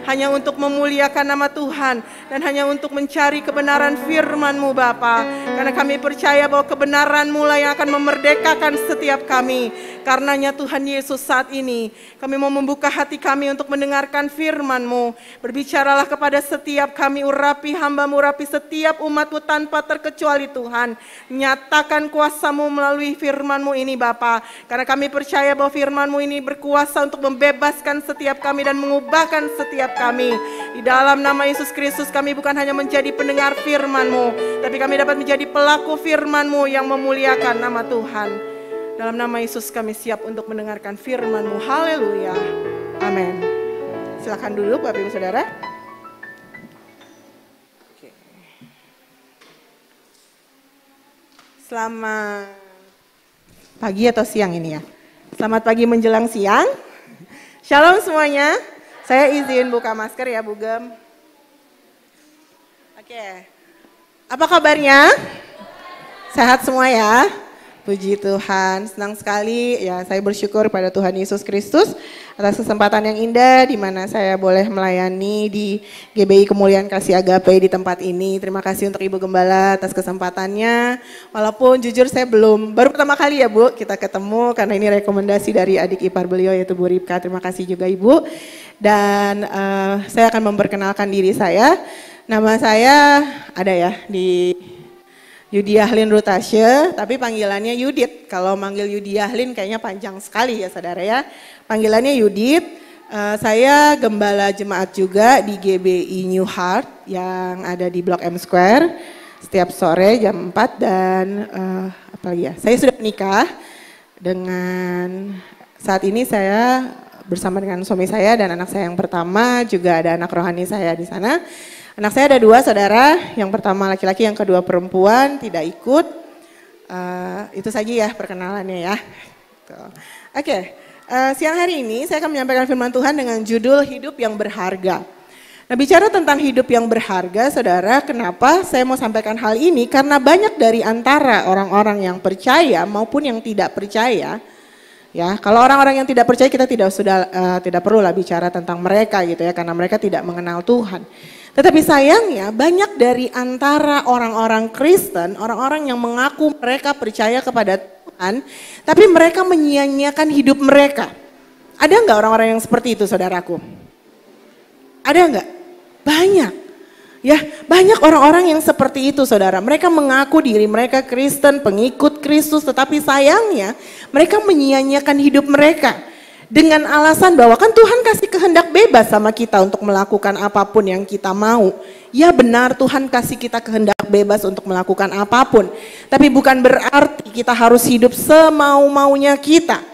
hanya untuk memuliakan nama Tuhan, dan hanya untuk mencari kebenaran firman-Mu Bapa. Karena kami percaya bahwa kebenaran-Mu lah yang akan memerdekakan setiap kami. Karenanya Tuhan Yesus, saat ini kami mau membuka hati kami untuk mendengarkan firman-Mu. Berbicaralah kepada setiap kami, urapi hamba-Mu, urapi setiap umat-Mu tanpa terkecuali Tuhan. Nyatakan kuasa-Mu melalui firman-Mu ini Bapa. Karena kami percaya bahwa firman-Mu ini berkuasa untuk membebaskan setiap kami dan mengubahkan setiap kami. Di dalam nama Yesus Kristus kami bukan hanya menjadi pendengar firman-Mu, tapi kami dapat menjadi pelaku firman-Mu yang memuliakan nama Tuhan. Dalam nama Yesus kami siap untuk mendengarkan firman-Mu. Haleluya. Amin. Silakan dulu Bapak Ibu Saudara. Oke. Selamat pagi atau siang ini ya. Selamat pagi menjelang siang. Shalom semuanya. Saya izin buka masker ya Bu Gem. Oke. Apa kabarnya? Sehat semua ya? Puji Tuhan, senang sekali ya, saya bersyukur pada Tuhan Yesus Kristus atas kesempatan yang indah di mana saya boleh melayani di GBI Kemuliaan Kasih Agape di tempat ini. Terima kasih untuk Ibu Gembala atas kesempatannya. Walaupun jujur saya baru pertama kali ya Bu kita ketemu, karena ini rekomendasi dari adik ipar beliau yaitu Bu Ripka. Terima kasih juga Ibu. Dan saya akan memperkenalkan diri saya. Nama saya ada ya di Yudi Ahlin Rutashe, tapi panggilannya Yudit. Kalau manggil Yudi Ahlin kayaknya panjang sekali ya saudara ya. Panggilannya Yudit. Saya gembala jemaat juga di GBI New Heart yang ada di Blok M Square. Setiap sore jam 4 dan apalagi ya. Saya sudah menikah dengan saat ini saya bersama dengan suami saya dan anak saya yang pertama, juga ada anak rohani saya di sana. Anak saya ada 2 saudara, yang pertama laki-laki, yang kedua perempuan, tidak ikut. Itu saja ya perkenalannya ya. Oke, siang hari ini saya akan menyampaikan firman Tuhan dengan judul Hidup yang Berharga. Nah, bicara tentang hidup yang berharga saudara, kenapa saya mau sampaikan hal ini? Karena banyak dari antara orang-orang yang percaya maupun yang tidak percaya, ya, kalau orang-orang yang tidak percaya kita tidak perlulah bicara tentang mereka gitu ya, karena mereka tidak mengenal Tuhan. Tetapi sayangnya banyak dari antara orang-orang Kristen, orang-orang yang mengaku mereka percaya kepada Tuhan, tapi mereka menyia-nyiakan hidup mereka. Ada enggak orang-orang yang seperti itu saudaraku? Ada enggak? Banyak. Ya, banyak orang-orang yang seperti itu saudara. Mereka mengaku diri mereka Kristen, pengikut Kristus, tetapi sayangnya mereka menyia-nyiakan hidup mereka. Dengan alasan bahwa kan Tuhan kasih kehendak bebas sama kita untuk melakukan apapun yang kita mau. Ya benar, Tuhan kasih kita kehendak bebas untuk melakukan apapun. Tapi bukan berarti kita harus hidup semau-maunya kita.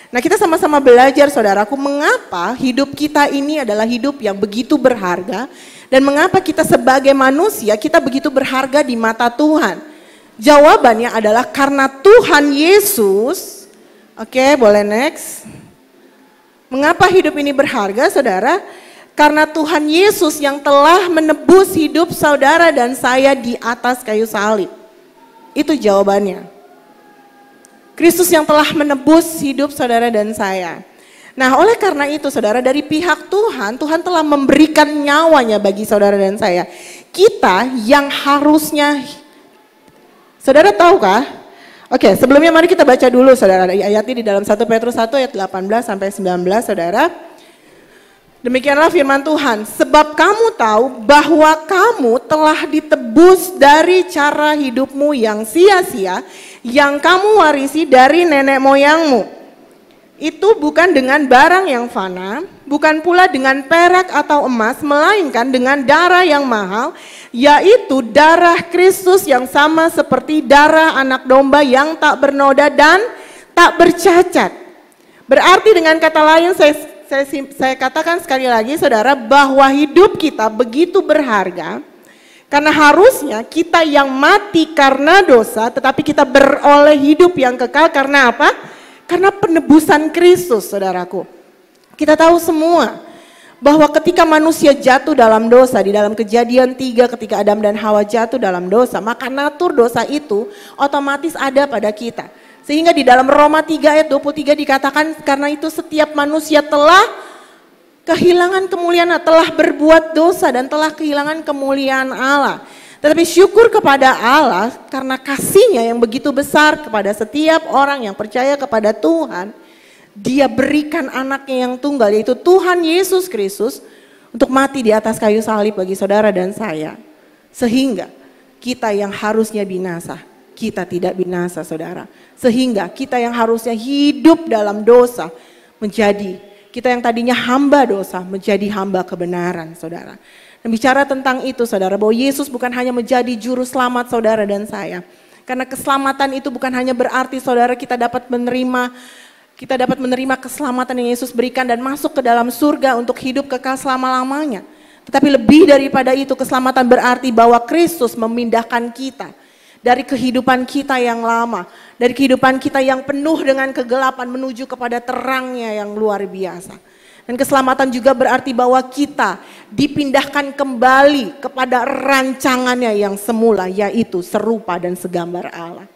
Nah, kita sama-sama belajar saudaraku, mengapa hidup kita ini adalah hidup yang begitu berharga. Dan mengapa kita sebagai manusia kita begitu berharga di mata Tuhan. Jawabannya adalah karena Tuhan Yesus. Oke, boleh next. Mengapa hidup ini berharga saudara? Karena Tuhan Yesus yang telah menebus hidup saudara dan saya di atas kayu salib. Itu jawabannya. Kristus yang telah menebus hidup saudara dan saya. Nah, oleh karena itu saudara, dari pihak Tuhan, Tuhan telah memberikan nyawanya bagi saudara dan saya. Kita yang harusnya, saudara tahukah? Oke, sebelumnya mari kita baca dulu saudara, ayatnya di dalam 1 Petrus 1 ayat 18 sampai 19 saudara. Demikianlah firman Tuhan, sebab kamu tahu bahwa kamu telah ditebus dari cara hidupmu yang sia-sia, yang kamu warisi dari nenek moyangmu. Itu bukan dengan barang yang fana, bukan pula dengan perak atau emas, melainkan dengan darah yang mahal, yaitu darah Kristus yang sama seperti darah anak domba yang tak bernoda dan tak bercacat. Berarti dengan kata lain saya katakan sekali lagi saudara, bahwa hidup kita begitu berharga, karena harusnya kita yang mati karena dosa, tetapi kita beroleh hidup yang kekal karena apa? Karena penebusan Kristus saudaraku. Kita tahu semua bahwa ketika manusia jatuh dalam dosa, di dalam Kejadian 3 ketika Adam dan Hawa jatuh dalam dosa, maka natur dosa itu otomatis ada pada kita. Sehingga di dalam Roma 3 ayat 23 dikatakan karena itu setiap manusia telah kehilangan kemuliaan Allah, telah berbuat dosa dan telah kehilangan kemuliaan Allah. Tetapi syukur kepada Allah karena kasih-Nya yang begitu besar kepada setiap orang yang percaya kepada Tuhan. Dia berikan anaknya yang tunggal, yaitu Tuhan Yesus Kristus, untuk mati di atas kayu salib bagi saudara dan saya. Sehingga kita yang harusnya binasa, kita tidak binasa saudara. Sehingga kita yang harusnya hidup dalam dosa, kita yang tadinya hamba dosa menjadi hamba kebenaran saudara. Dan bicara tentang itu saudara, bahwa Yesus bukan hanya menjadi juru selamat saudara dan saya. Karena keselamatan itu bukan hanya berarti saudara kita dapat menerima keselamatan yang Yesus berikan dan masuk ke dalam surga untuk hidup kekal selama-lamanya. Tetapi lebih daripada itu, keselamatan berarti bahwa Kristus memindahkan kita dari kehidupan kita yang lama, dari kehidupan kita yang penuh dengan kegelapan menuju kepada terangnya yang luar biasa. Dan keselamatan juga berarti bahwa kita dipindahkan kembali kepada rancangannya yang semula, yaitu serupa dan segambar Allah.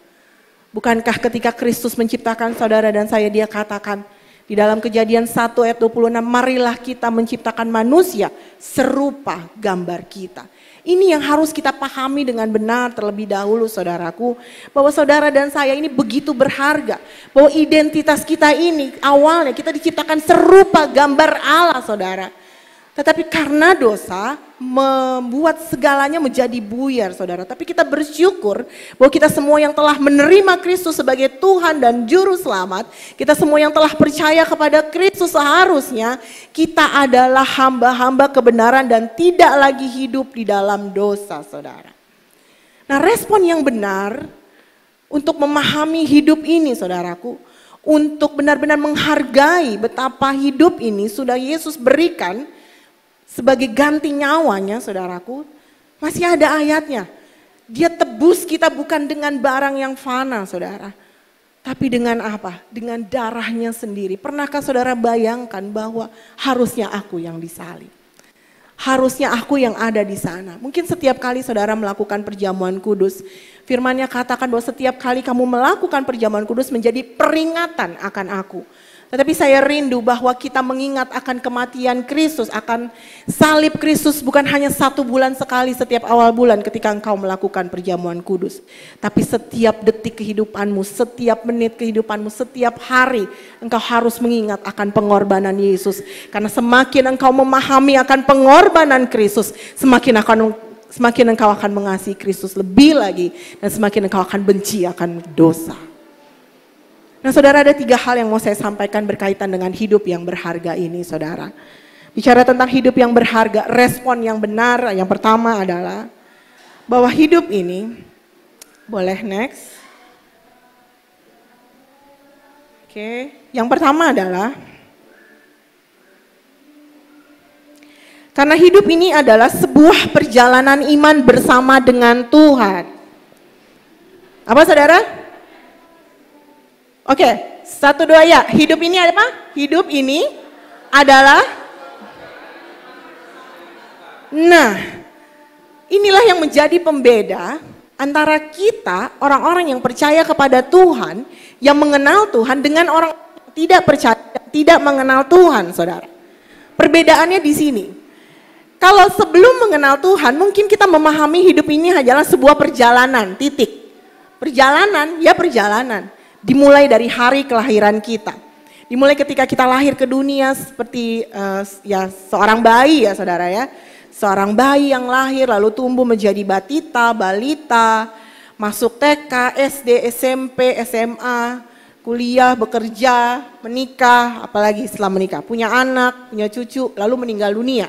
Bukankah ketika Kristus menciptakan saudara dan saya, dia katakan di dalam Kejadian 1 ayat 26, marilah kita menciptakan manusia serupa gambar kita. Ini yang harus kita pahami dengan benar terlebih dahulu saudaraku. Bahwa saudara dan saya ini begitu berharga. Bahwa identitas kita ini awalnya kita diciptakan serupa gambar Allah saudara. Tetapi karena dosa membuat segalanya menjadi buyar saudara. Tapi kita bersyukur bahwa kita semua yang telah menerima Kristus sebagai Tuhan dan Juru Selamat. Kita semua yang telah percaya kepada Kristus seharusnya kita adalah hamba-hamba kebenaran dan tidak lagi hidup di dalam dosa saudara. Nah respon yang benar untuk memahami hidup ini saudaraku. Untuk benar-benar menghargai betapa hidup ini sudah Yesus berikan sebagai ganti nyawanya saudaraku, masih ada ayatnya. Dia tebus kita bukan dengan barang yang fana saudara. Tapi dengan apa? Dengan darahnya sendiri. Pernahkah saudara bayangkan bahwa harusnya aku yang disalib? Harusnya aku yang ada di sana. Mungkin setiap kali saudara melakukan perjamuan kudus, firman-Nya katakan bahwa setiap kali kamu melakukan perjamuan kudus menjadi peringatan akan aku. Tetapi saya rindu bahwa kita mengingat akan kematian Kristus, akan salib Kristus bukan hanya 1 bulan sekali setiap awal bulan ketika engkau melakukan perjamuan kudus. Tapi setiap detik kehidupanmu, setiap menit kehidupanmu, setiap hari engkau harus mengingat akan pengorbanan Yesus. Karena semakin engkau memahami akan pengorbanan Kristus, semakin engkau akan mengasihi Kristus lebih lagi. Dan semakin engkau akan benci akan dosa. Nah saudara, ada 3 hal yang mau saya sampaikan berkaitan dengan hidup yang berharga ini saudara. Bicara tentang hidup yang berharga, respon yang benar yang pertama adalah bahwa hidup ini, boleh next. Oke, yang pertama adalah karena hidup ini adalah sebuah perjalanan iman bersama dengan Tuhan. Apa saudara? Oke, 1, 2 ya. Hidup ini apa? Hidup ini adalah. Nah, inilah yang menjadi pembeda antara kita, orang-orang yang percaya kepada Tuhan, yang mengenal Tuhan dengan orang yang tidak percaya, tidak mengenal Tuhan, saudara. Perbedaannya di sini. Kalau sebelum mengenal Tuhan, mungkin kita memahami hidup ini hanyalah sebuah perjalanan, titik. Perjalanan, ya perjalanan. Dimulai dari hari kelahiran kita. Dimulai ketika kita lahir ke dunia seperti ya seorang bayi ya saudara ya. Seorang bayi yang lahir lalu tumbuh menjadi batita, balita, masuk TK, SD, SMP, SMA, kuliah, bekerja, menikah, apalagi setelah menikah. Punya anak, punya cucu, lalu meninggal dunia.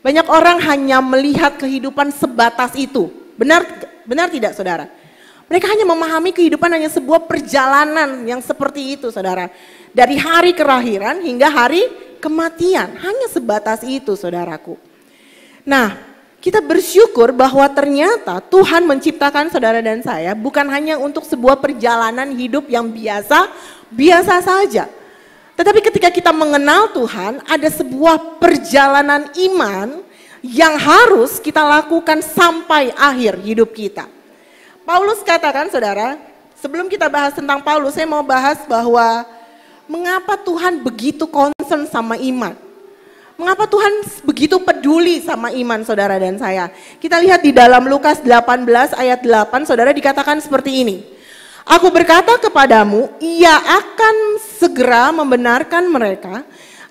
Banyak orang hanya melihat kehidupan sebatas itu. Benar tidak saudara? Mereka hanya memahami kehidupan hanya sebuah perjalanan yang seperti itu saudara. Dari hari kelahiran hingga hari kematian. Hanya sebatas itu saudaraku. Nah kita bersyukur bahwa ternyata Tuhan menciptakan saudara dan saya bukan hanya untuk sebuah perjalanan hidup yang biasa saja. Tetapi ketika kita mengenal Tuhan ada sebuah perjalanan iman yang harus kita lakukan sampai akhir hidup kita. Paulus katakan saudara, sebelum kita bahas tentang Paulus, saya mau bahas bahwa mengapa Tuhan begitu concern sama iman. Mengapa Tuhan begitu peduli sama iman saudara dan saya? Kita lihat di dalam Lukas 18 ayat 8, saudara, dikatakan seperti ini. Aku berkata kepadamu, ia akan segera membenarkan mereka.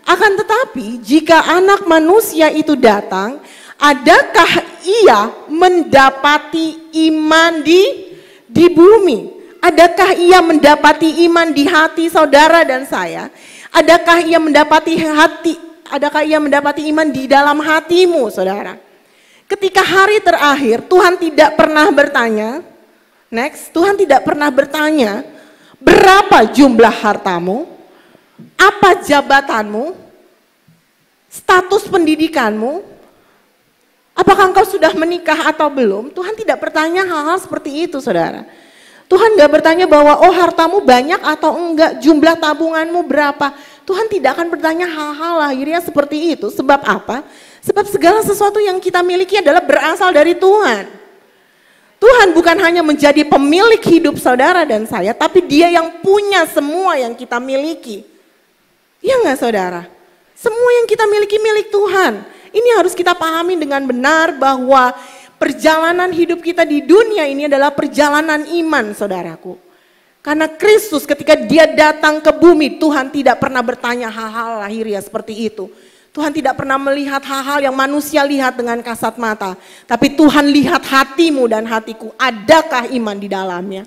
Akan tetapi jika anak manusia itu datang, adakah ia mendapati iman di bumi? Adakah ia mendapati iman di hati saudara dan saya? Adakah ia mendapati iman di dalam hatimu, saudara? Ketika hari terakhir, Tuhan tidak pernah bertanya, Tuhan tidak pernah bertanya, berapa jumlah hartamu, apa jabatanmu, status pendidikanmu, apakah engkau sudah menikah atau belum? Tuhan tidak bertanya hal-hal seperti itu, saudara. Tuhan gak bertanya bahwa hartamu banyak atau enggak, jumlah tabunganmu berapa. Tuhan tidak akan bertanya hal-hal lahiriah seperti itu. Sebab apa? Sebab segala sesuatu yang kita miliki adalah berasal dari Tuhan. Tuhan bukan hanya menjadi pemilik hidup saudara dan saya, tapi Dia yang punya semua yang kita miliki. Iya gak, saudara? Semua yang kita miliki milik Tuhan. Ini harus kita pahami dengan benar bahwa perjalanan hidup kita di dunia ini adalah perjalanan iman, saudaraku. Karena Kristus ketika Dia datang ke bumi, Tuhan tidak pernah bertanya hal-hal lahiriah seperti itu. Tuhan tidak pernah melihat hal-hal yang manusia lihat dengan kasat mata. Tapi Tuhan lihat hatimu dan hatiku, adakah iman di dalamnya?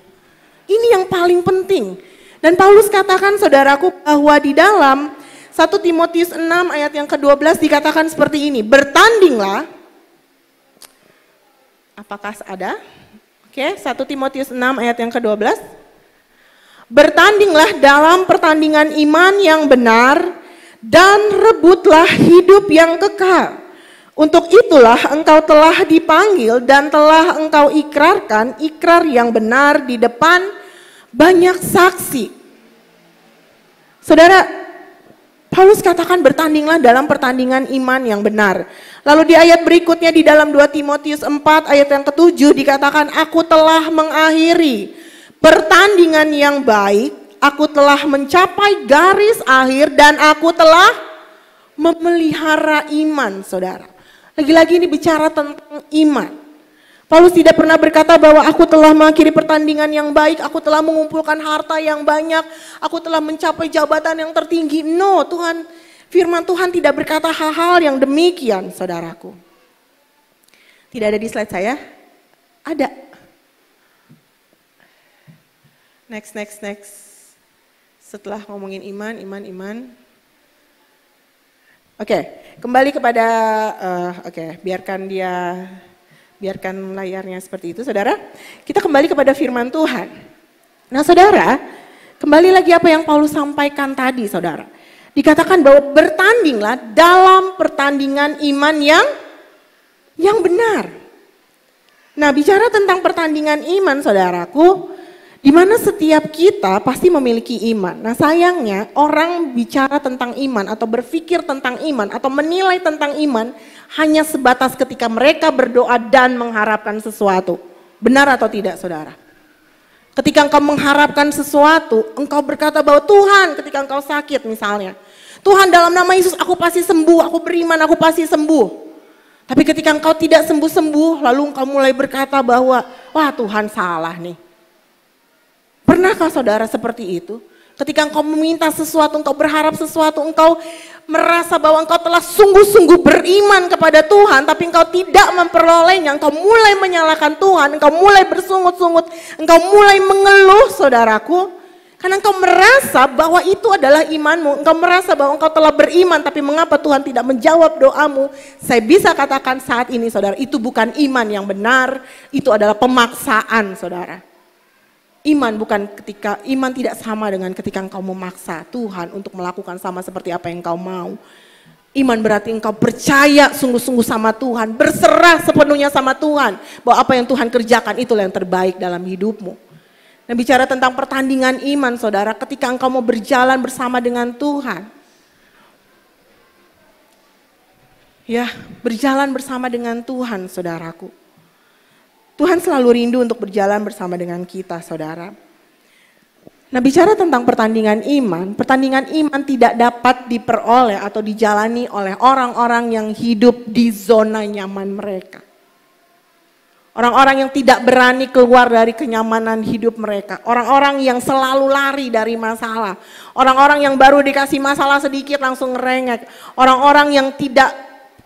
Ini yang paling penting. Dan Paulus katakan, saudaraku, bahwa di dalam 1 Timotius 6 ayat yang ke-12 dikatakan seperti ini. Bertandinglah. Apakah ada? Oke, 1 Timotius 6 ayat yang ke-12. Bertandinglah dalam pertandingan iman yang benar dan rebutlah hidup yang kekal. Untuk itulah engkau telah dipanggil dan telah engkau ikrarkan ikrar yang benar di depan banyak saksi. Saudara, Paulus katakan bertandinglah dalam pertandingan iman yang benar. Lalu di ayat berikutnya di dalam 2 Timotius 4 ayat yang ke-7 dikatakan, aku telah mengakhiri pertandingan yang baik, aku telah mencapai garis akhir dan aku telah memelihara iman, saudara. Lagi-lagi ini bicara tentang iman. Paulus tidak pernah berkata bahwa aku telah mengakhiri pertandingan yang baik, aku telah mengumpulkan harta yang banyak, aku telah mencapai jabatan yang tertinggi. No, firman Tuhan tidak berkata hal-hal yang demikian, saudaraku. Tidak ada di slide saya? Ada. Next. Setelah ngomongin iman. Oke, kembali kepada, biarkan layarnya seperti itu, saudara. Kita kembali kepada firman Tuhan. Nah, saudara, kembali lagi apa yang Paulus sampaikan tadi, saudara. Dikatakan bahwa bertandinglah dalam pertandingan iman yang benar. Nah, bicara tentang pertandingan iman, saudaraku, di mana setiap kita pasti memiliki iman. Nah, sayangnya orang bicara tentang iman atau berpikir tentang iman atau menilai tentang iman hanya sebatas ketika mereka berdoa dan mengharapkan sesuatu. Benar atau tidak, saudara? Ketika engkau mengharapkan sesuatu, engkau berkata bahwa Tuhan, ketika engkau sakit misalnya, Tuhan dalam nama Yesus aku pasti sembuh, aku beriman aku pasti sembuh. Tapi ketika engkau tidak sembuh-sembuh, lalu engkau mulai berkata bahwa, wah Tuhan salah nih. Pernahkah saudara seperti itu? Ketika engkau meminta sesuatu, engkau berharap sesuatu, engkau merasa bahwa engkau telah sungguh-sungguh beriman kepada Tuhan, tapi engkau tidak memperolehnya, engkau mulai menyalahkan Tuhan, engkau mulai bersungut-sungut, engkau mulai mengeluh, saudaraku. Karena engkau merasa bahwa itu adalah imanmu, engkau merasa bahwa engkau telah beriman, tapi mengapa Tuhan tidak menjawab doamu? Saya bisa katakan saat ini, saudara, itu bukan iman yang benar, itu adalah pemaksaan, saudara. Iman tidak sama dengan ketika engkau memaksa Tuhan untuk melakukan sama seperti apa yang engkau mau. Iman berarti engkau percaya sungguh-sungguh sama Tuhan, berserah sepenuhnya sama Tuhan, bahwa apa yang Tuhan kerjakan itulah yang terbaik dalam hidupmu. Nah, bicara tentang pertandingan iman, saudara, ketika engkau mau berjalan bersama dengan Tuhan, ya, berjalan bersama dengan Tuhan, saudaraku. Tuhan selalu rindu untuk berjalan bersama dengan kita, saudara. Nah, bicara tentang pertandingan iman tidak dapat diperoleh atau dijalani oleh orang-orang yang hidup di zona nyaman mereka. Orang-orang yang tidak berani keluar dari kenyamanan hidup mereka. Orang-orang yang selalu lari dari masalah. Orang-orang yang baru dikasih masalah sedikit langsung ngerengek. Orang-orang yang tidak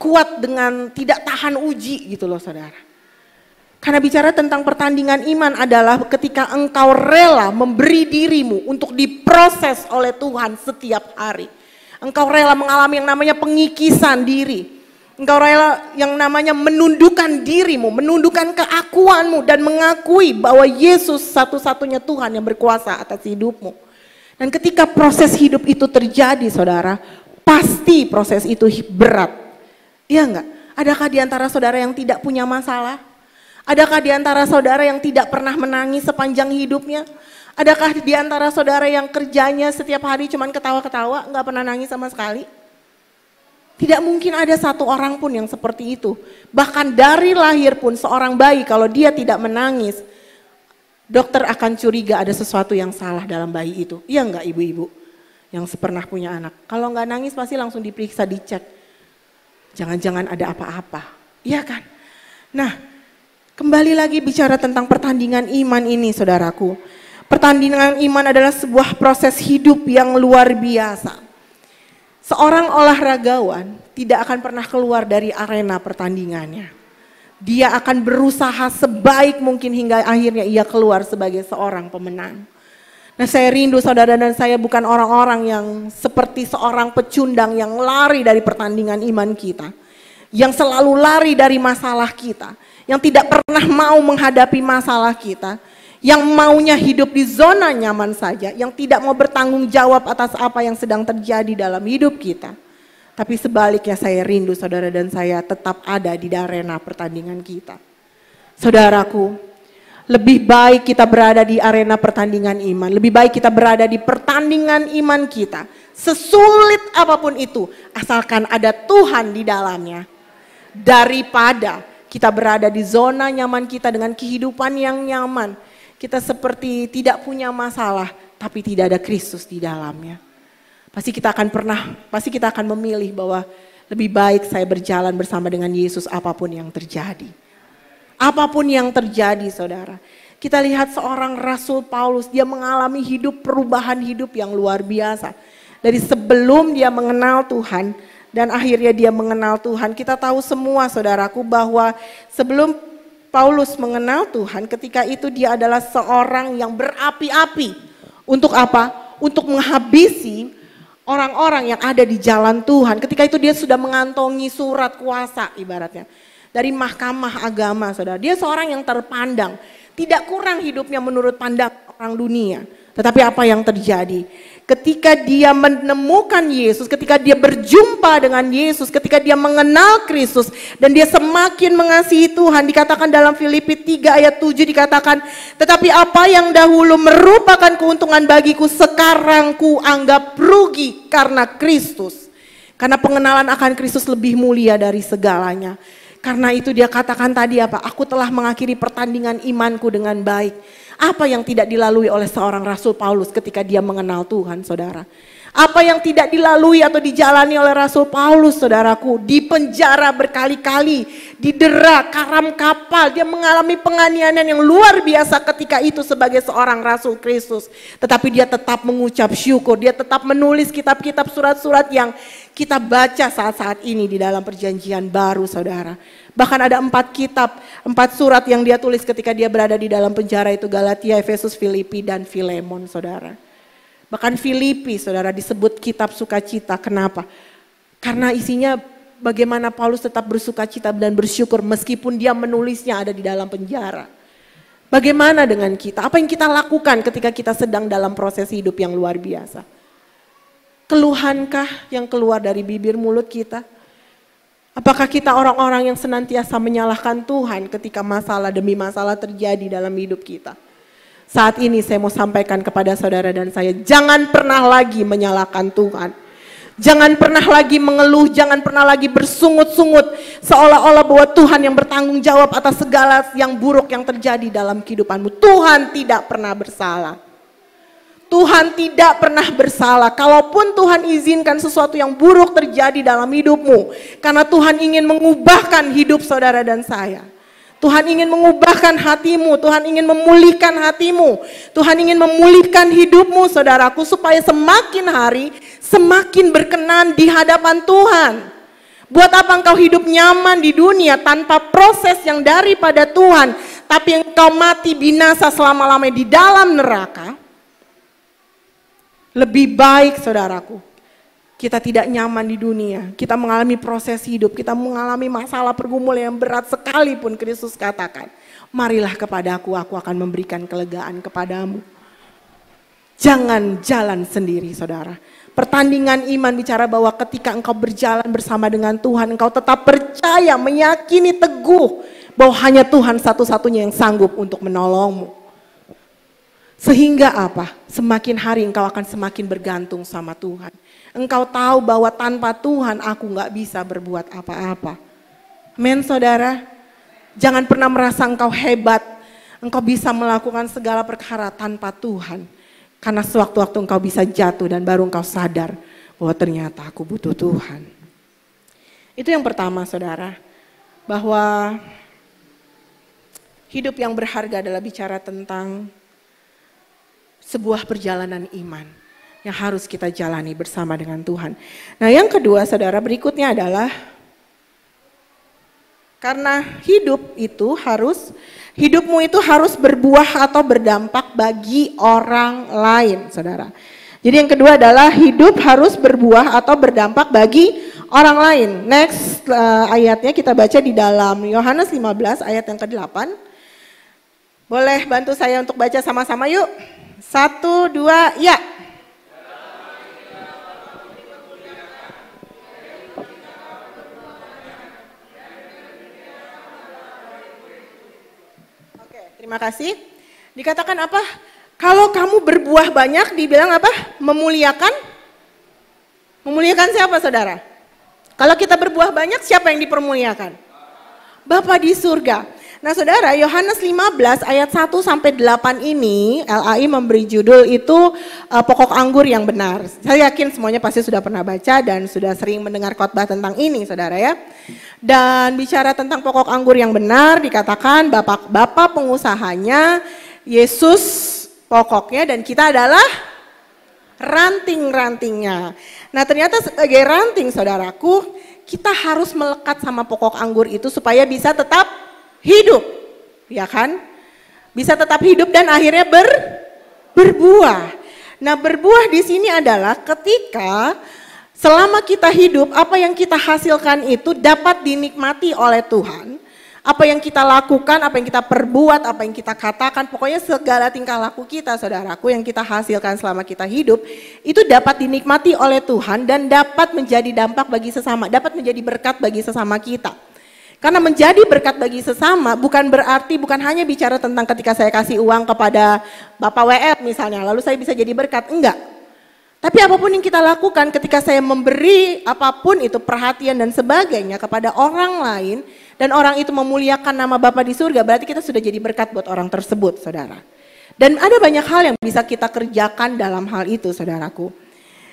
kuat dengan tidak tahan uji gitu loh saudara. Karena bicara tentang pertandingan iman adalah ketika engkau rela memberi dirimu untuk diproses oleh Tuhan setiap hari. Engkau rela mengalami yang namanya pengikisan diri. Engkau rela yang namanya menundukkan dirimu, menundukkan keakuanmu dan mengakui bahwa Yesus satu-satunya Tuhan yang berkuasa atas hidupmu. Dan ketika proses hidup itu terjadi saudara, pasti proses itu berat. Iya enggak? Adakah di antara saudara yang tidak punya masalah? Adakah di antara saudara yang tidak pernah menangis sepanjang hidupnya? Adakah di antara saudara yang kerjanya setiap hari cuman ketawa-ketawa, enggak pernah nangis sama sekali? Tidak mungkin ada satu orang pun yang seperti itu. Bahkan dari lahir pun seorang bayi kalau dia tidak menangis, dokter akan curiga ada sesuatu yang salah dalam bayi itu. Iya enggak ibu-ibu yang pernah punya anak? Kalau enggak nangis pasti langsung diperiksa, dicek. Jangan-jangan ada apa-apa. Iya kan? Nah, kembali lagi bicara tentang pertandingan iman ini saudaraku. Pertandingan iman adalah sebuah proses hidup yang luar biasa. Seorang olahragawan tidak akan pernah keluar dari arena pertandingannya. Dia akan berusaha sebaik mungkin hingga akhirnya ia keluar sebagai seorang pemenang. Nah, saya rindu saudara dan saya bukan orang-orang yang seperti seorang pecundang yang lari dari pertandingan iman kita. Yang selalu lari dari masalah kita. Yang tidak pernah mau menghadapi masalah kita. Yang maunya hidup di zona nyaman saja, yang tidak mau bertanggung jawab atas apa yang sedang terjadi dalam hidup kita. Tapi sebaliknya saya rindu saudara dan saya tetap ada di arena pertandingan kita. Saudaraku, lebih baik kita berada di arena pertandingan iman, lebih baik kita berada di pertandingan iman kita. Sesulit apapun itu, asalkan ada Tuhan di dalamnya. Daripada kita berada di zona nyaman kita dengan kehidupan yang nyaman. Kita seperti tidak punya masalah, tapi tidak ada Kristus di dalamnya. Pasti kita akan memilih bahwa lebih baik saya berjalan bersama dengan Yesus apapun yang terjadi. Apapun yang terjadi saudara. Kita lihat seorang Rasul Paulus, dia mengalami perubahan hidup yang luar biasa. Dari sebelum dia mengenal Tuhan dan akhirnya dia mengenal Tuhan. Kita tahu semua saudaraku bahwa sebelum Paulus mengenal Tuhan, ketika itu dia adalah seorang yang berapi-api. Untuk apa? Untuk menghabisi orang-orang yang ada di jalan Tuhan. Ketika itu dia sudah mengantongi surat kuasa ibaratnya. Dari mahkamah agama saudara. Dia seorang yang terpandang. Tidak kurang hidupnya menurut pandang orang dunia. Tetapi apa yang terjadi? Ketika dia menemukan Yesus, ketika dia berjumpa dengan Yesus, ketika dia mengenal Kristus dan dia semakin mengasihi Tuhan, dikatakan dalam Filipi 3 ayat 7 dikatakan, tetapi apa yang dahulu merupakan keuntungan bagiku sekarang ku anggap rugi karena Kristus. Karena pengenalan akan Kristus lebih mulia dari segalanya. Karena itu dia katakan tadi apa? Aku telah mengakhiri pertandingan imanku dengan baik. Apa yang tidak dilalui oleh seorang Rasul Paulus ketika dia mengenal Tuhan saudara? Apa yang tidak dilalui atau dijalani oleh Rasul Paulus saudaraku? Di penjara berkali-kali, didera, karam kapal, dia mengalami penganiayaan yang luar biasa ketika itu sebagai seorang Rasul Kristus. Tetapi dia tetap mengucap syukur, dia tetap menulis kitab-kitab surat-surat yang kita baca saat-saat ini di dalam perjanjian baru saudara. Bahkan ada 4 kitab, 4 surat yang dia tulis ketika dia berada di dalam penjara itu Galatia, Efesus, Filipi, dan Filemon saudara. Bahkan Filipi saudara disebut kitab sukacita. Kenapa? Karena isinya bagaimana Paulus tetap bersukacita dan bersyukur meskipun dia menulisnya ada di dalam penjara. Bagaimana dengan kita? Apa yang kita lakukan ketika kita sedang dalam proses hidup yang luar biasa? Keluhankah yang keluar dari bibir mulut kita? Apakah kita orang-orang yang senantiasa menyalahkan Tuhan ketika masalah demi masalah terjadi dalam hidup kita? Saat ini saya mau sampaikan kepada saudara dan saya, jangan pernah lagi menyalahkan Tuhan. Jangan pernah lagi mengeluh, jangan pernah lagi bersungut-sungut seolah-olah bahwa Tuhan yang bertanggung jawab atas segala yang buruk yang terjadi dalam kehidupanmu. Tuhan tidak pernah bersalah. Tuhan tidak pernah bersalah. Kalaupun Tuhan izinkan sesuatu yang buruk terjadi dalam hidupmu, karena Tuhan ingin mengubahkan hidup saudara dan saya. Tuhan ingin mengubahkan hatimu, Tuhan ingin memulihkan hatimu, Tuhan ingin memulihkan hidupmu saudaraku, supaya semakin hari semakin berkenan di hadapan Tuhan. Buat apa engkau hidup nyaman di dunia tanpa proses yang daripada Tuhan, tapi engkau mati binasa selama-lamanya di dalam neraka? Lebih baik saudaraku, kita tidak nyaman di dunia, kita mengalami proses hidup, kita mengalami masalah pergumulan yang berat sekalipun. Kristus katakan, marilah kepadaku, aku akan memberikan kelegaan kepadamu. Jangan jalan sendiri saudara. Pertandingan iman bicara bahwa ketika engkau berjalan bersama dengan Tuhan, engkau tetap percaya, meyakini teguh bahwa hanya Tuhan satu-satunya yang sanggup untuk menolongmu. Sehingga apa? Semakin hari engkau akan semakin bergantung sama Tuhan. Engkau tahu bahwa tanpa Tuhan aku gak bisa berbuat apa-apa. Amin saudara. Jangan pernah merasa engkau hebat. Engkau bisa melakukan segala perkara tanpa Tuhan. Karena sewaktu-waktu engkau bisa jatuh dan baru engkau sadar bahwa ternyata aku butuh Tuhan. Itu yang pertama saudara. Bahwa hidup yang berharga adalah bicara tentang sebuah perjalanan iman yang harus kita jalani bersama dengan Tuhan. Nah yang kedua saudara, berikutnya adalah karena hidupmu itu harus berbuah atau berdampak bagi orang lain saudara. Jadi yang kedua adalah hidup harus berbuah atau berdampak bagi orang lain. Next ayatnya kita baca di dalam Yohanes 15 ayat yang ke-8. Boleh bantu saya untuk baca sama-sama yuk? 1, 2, ya. Oke, terima kasih. Dikatakan apa? Kalau kamu berbuah banyak, dibilang apa? Memuliakan? Memuliakan siapa saudara? Kalau kita berbuah banyak, siapa yang dipermuliakan? Bapa di surga. Nah saudara, Yohanes 15 ayat 1 sampai 8 ini LAI memberi judul itu pokok anggur yang benar. Saya yakin semuanya pasti sudah pernah baca dan sudah sering mendengar khotbah tentang ini saudara ya. Dan bicara tentang pokok anggur yang benar dikatakan Bapak pengusahanya, Yesus pokoknya dan kita adalah ranting-rantingnya. Nah ternyata sebagai ranting saudaraku, kita harus melekat sama pokok anggur itu supaya bisa tetap hidup, ya kan? Bisa tetap hidup dan akhirnya berbuah. Nah, berbuah di sini adalah ketika selama kita hidup, apa yang kita hasilkan itu dapat dinikmati oleh Tuhan. Apa yang kita lakukan, apa yang kita perbuat, apa yang kita katakan, pokoknya segala tingkah laku kita, saudaraku, yang kita hasilkan selama kita hidup, itu dapat dinikmati oleh Tuhan dan dapat menjadi dampak bagi sesama, dapat menjadi berkat bagi sesama kita. Karena menjadi berkat bagi sesama bukan berarti bukan hanya bicara tentang ketika saya kasih uang kepada Bapak WL misalnya, lalu saya bisa jadi berkat, enggak. Tapi apapun yang kita lakukan ketika saya memberi apapun itu perhatian dan sebagainya kepada orang lain dan orang itu memuliakan nama Bapa di surga, berarti kita sudah jadi berkat buat orang tersebut saudara. Dan ada banyak hal yang bisa kita kerjakan dalam hal itu saudaraku.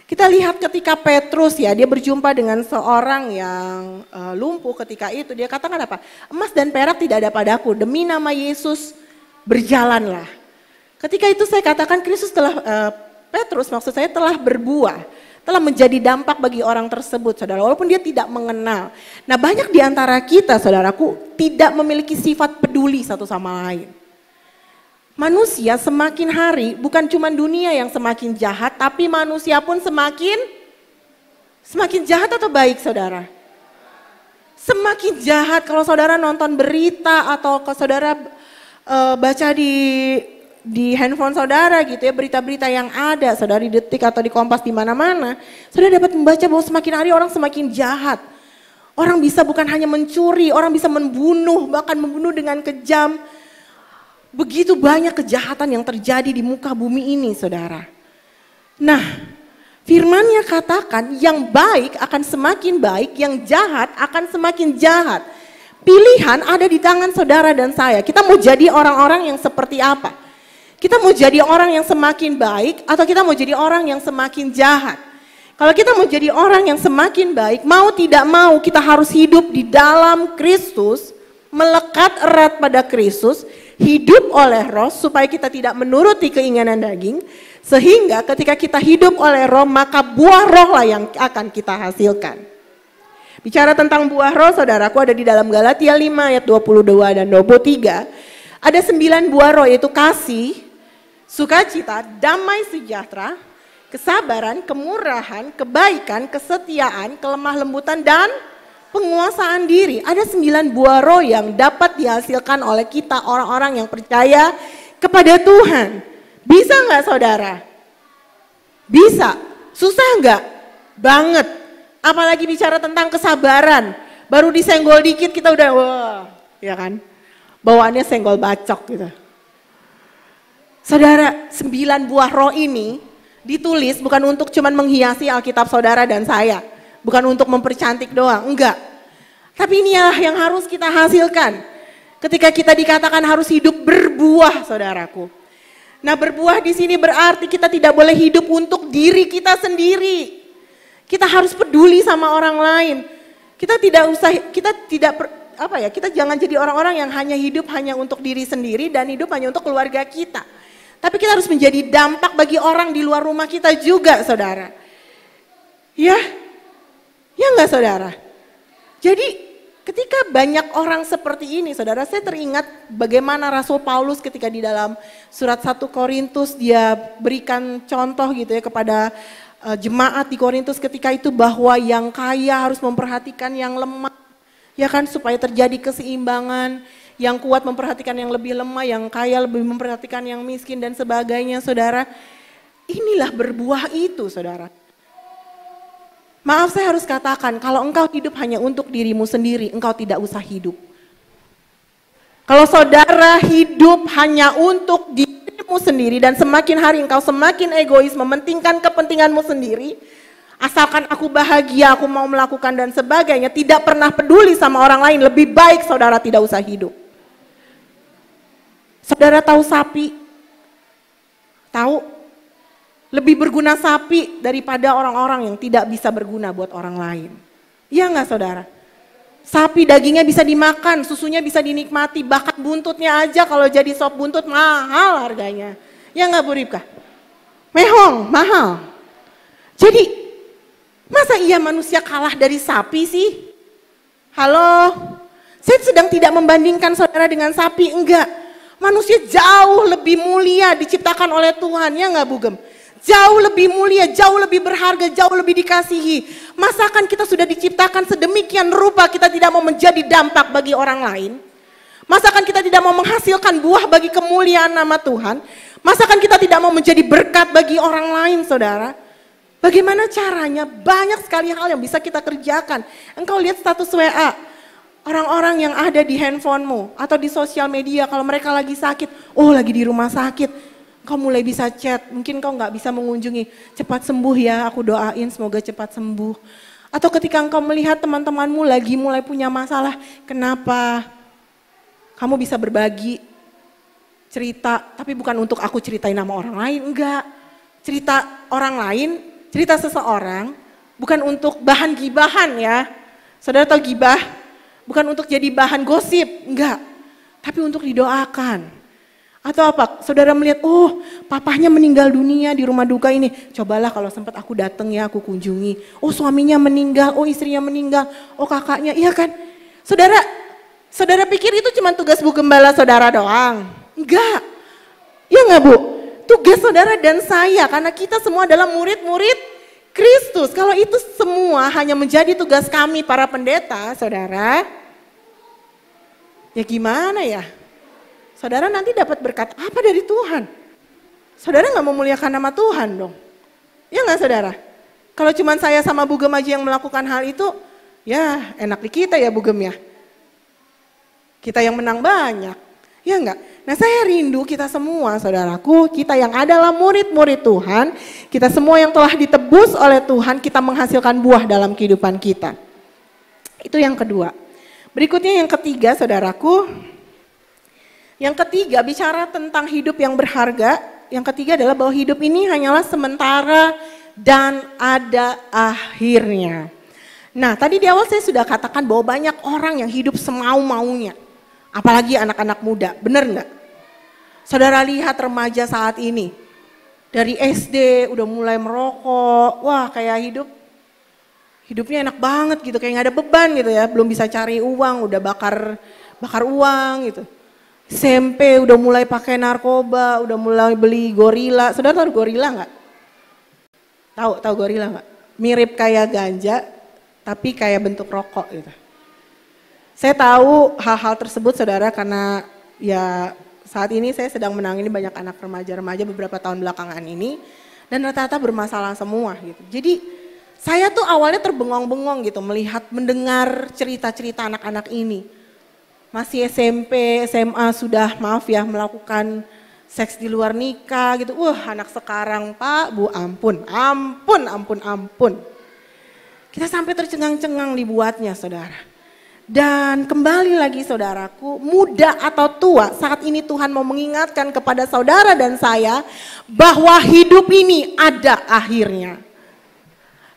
Kita lihat ketika Petrus ya, dia berjumpa dengan seorang yang lumpuh ketika itu. Dia katakan apa? Emas dan perak tidak ada padaku, demi nama Yesus berjalanlah. Ketika itu saya katakan Kristus Petrus maksud saya telah berbuah. Telah menjadi dampak bagi orang tersebut saudara, walaupun dia tidak mengenal. Nah banyak di antara kita saudaraku tidak memiliki sifat peduli satu sama lain. Manusia semakin hari, bukan cuma dunia yang semakin jahat, tapi manusia pun semakin jahat atau baik saudara? Semakin jahat. Kalau saudara nonton berita atau kalau saudara baca di handphone saudara gitu ya, berita-berita yang ada, saudara di Detik atau di Kompas di mana-mana, saudara dapat membaca bahwa semakin hari orang semakin jahat. Orang bisa bukan hanya mencuri, orang bisa membunuh, bahkan membunuh dengan kejam. Begitu banyak kejahatan yang terjadi di muka bumi ini saudara. Nah firman-Nya katakan yang baik akan semakin baik, yang jahat akan semakin jahat. Pilihan ada di tangan saudara dan saya. Kita mau jadi orang-orang yang seperti apa? Kita mau jadi orang yang semakin baik atau kita mau jadi orang yang semakin jahat? Kalau kita mau jadi orang yang semakin baik, mau tidak mau kita harus hidup di dalam Kristus, melekat erat pada Kristus, hidup oleh Roh supaya kita tidak menuruti keinginan daging, sehingga ketika kita hidup oleh Roh maka buah Roh lah yang akan kita hasilkan. Bicara tentang buah Roh, saudaraku, ada di dalam Galatia 5 ayat 22 dan 23. Ada 9 buah Roh, yaitu kasih, sukacita, damai sejahtera, kesabaran, kemurahan, kebaikan, kesetiaan, kelemah lembutan, dan penguasaan diri. Ada 9 buah Roh yang dapat dihasilkan oleh kita orang-orang yang percaya kepada Tuhan. Bisa nggak, saudara? Bisa. Susah nggak? Banget. Apalagi bicara tentang kesabaran. Baru disenggol dikit kita udah wah, ya kan? Bawaannya senggol bacok gitu. Saudara, 9 buah Roh ini ditulis bukan untuk cuman menghiasi Alkitab saudara dan saya. Bukan untuk mempercantik doang, enggak. Tapi inilah yang harus kita hasilkan. Ketika kita dikatakan harus hidup berbuah, saudaraku. Nah, berbuah di sini berarti kita tidak boleh hidup untuk diri kita sendiri. Kita harus peduli sama orang lain. Kita jangan jadi orang-orang yang hanya hidup hanya untuk diri sendiri dan hidup hanya untuk keluarga kita. Tapi kita harus menjadi dampak bagi orang di luar rumah kita juga, saudara. Ya enggak, saudara? Jadi ketika banyak orang seperti ini, saudara, saya teringat bagaimana Rasul Paulus ketika di dalam surat 1 Korintus dia berikan contoh gitu ya kepada jemaat di Korintus ketika itu bahwa yang kaya harus memperhatikan yang lemah, ya kan, supaya terjadi keseimbangan, yang kuat memperhatikan yang lebih lemah, yang kaya lebih memperhatikan yang miskin dan sebagainya, saudara. Inilah berbuah itu, saudara. Maaf saya harus katakan, kalau engkau hidup hanya untuk dirimu sendiri, engkau tidak usah hidup. Kalau saudara hidup hanya untuk dirimu sendiri dan semakin hari engkau semakin egois, mementingkan kepentinganmu sendiri, asalkan aku bahagia, aku mau melakukan dan sebagainya, tidak pernah peduli sama orang lain, lebih baik saudara tidak usah hidup. Saudara tahu sapi? Tahu? Lebih berguna sapi daripada orang-orang yang tidak bisa berguna buat orang lain. Iya enggak, saudara? Sapi dagingnya bisa dimakan, susunya bisa dinikmati, bahkan buntutnya aja kalau jadi sop buntut mahal harganya. Ya enggak, Bu Ripka? Mehong, mahal. Jadi, masa iya manusia kalah dari sapi sih? Halo? Saya sedang tidak membandingkan saudara dengan sapi, enggak. Manusia jauh lebih mulia diciptakan oleh Tuhan, ya enggak, Bu Gem? Jauh lebih mulia, jauh lebih berharga, jauh lebih dikasihi. Masakan kita sudah diciptakan sedemikian rupa kita tidak mau menjadi dampak bagi orang lain? Masakan kita tidak mau menghasilkan buah bagi kemuliaan nama Tuhan? Masakan kita tidak mau menjadi berkat bagi orang lain, saudara? Bagaimana caranya? Banyak sekali hal yang bisa kita kerjakan. Engkau lihat status WA. Orang-orang yang ada di handphonemu atau di sosial media kalau mereka lagi sakit, oh lagi di rumah sakit. Kau mulai bisa chat, mungkin kau nggak bisa mengunjungi, cepat sembuh ya, aku doain semoga cepat sembuh. Atau ketika engkau melihat teman-temanmu lagi mulai punya masalah, kenapa? Kamu bisa berbagi cerita, tapi bukan untuk aku ceritain nama orang lain, enggak. Cerita orang lain, cerita seseorang, bukan untuk bahan gibahan ya. Saudara tahu gibah? Bukan untuk jadi bahan gosip, enggak. Tapi untuk didoakan. Atau apa? Saudara melihat, oh papahnya meninggal dunia di rumah duka ini. Cobalah kalau sempat aku datang ya, aku kunjungi. Oh suaminya meninggal, oh istrinya meninggal, oh kakaknya, iya kan? Saudara pikir itu cuma tugas Bu Gembala saudara doang? Enggak. Iya enggak, Bu? Tugas saudara dan saya, karena kita semua adalah murid-murid Kristus. Kalau itu semua hanya menjadi tugas kami para pendeta, saudara, ya gimana ya? Saudara nanti dapat berkat apa dari Tuhan? Saudara nggak memuliakan nama Tuhan dong? Ya nggak, saudara? Kalau cuma saya sama Bu Gem aja yang melakukan hal itu, ya enak di kita ya Bu Gem ya. Kita yang menang banyak, ya nggak? Nah saya rindu kita semua, saudaraku, kita yang adalah murid-murid Tuhan, kita semua yang telah ditebus oleh Tuhan, kita menghasilkan buah dalam kehidupan kita. Itu yang kedua. Berikutnya yang ketiga, saudaraku, Yang ketiga, bicara tentang hidup yang berharga. Yang ketiga adalah bahwa hidup ini hanyalah sementara dan ada akhirnya. Nah, tadi di awal saya sudah katakan bahwa banyak orang yang hidup semau-maunya. Apalagi anak-anak muda, benar nggak? Saudara lihat remaja saat ini. Dari SD udah mulai merokok, wah kayak hidupnya enak banget gitu, kayak nggak ada beban gitu ya. Belum bisa cari uang, udah bakar uang gitu. SMP udah mulai pakai narkoba, udah mulai beli gorila. Saudara tahu gorila nggak? Tahu gorila nggak? Mirip kayak ganja, tapi kayak bentuk rokok gitu. Saya tahu hal-hal tersebut saudara karena ya saat ini saya sedang menangani banyak anak remaja-remaja beberapa tahun belakangan ini. Dan rata-rata bermasalah semua gitu. Jadi saya tuh awalnya terbengong-bengong gitu mendengar cerita-cerita anak-anak ini. Masih SMP, SMA sudah maaf ya melakukan seks di luar nikah gitu. Wah anak sekarang Pak, Bu ampun. Kita sampai tercengang-cengang dibuatnya saudara. Dan kembali lagi saudaraku, muda atau tua, saat ini Tuhan mau mengingatkan kepada saudara dan saya bahwa hidup ini ada akhirnya.